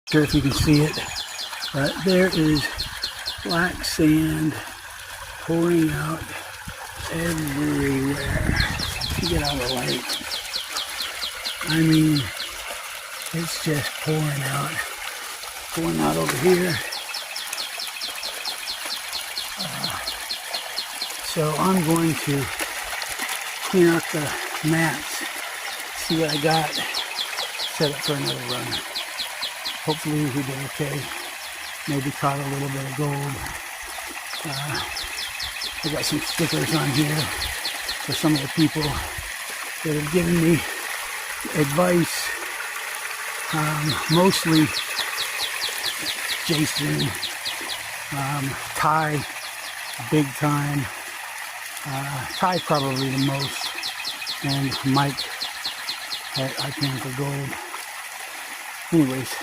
Sure if you can see it, but there is black sand pouring out everywhere. Get out of the light. I mean, it's just pouring out over here. So I'm going to clean up the mats, see what I got, set up for another run. Hopefully we did okay. Maybe caught a little bit of gold. I got some stickers on here for some of the people that have given me advice. Mostly Jason, Ty, big time. Ty probably the most, and Mike at I Can for Gold. Anyways,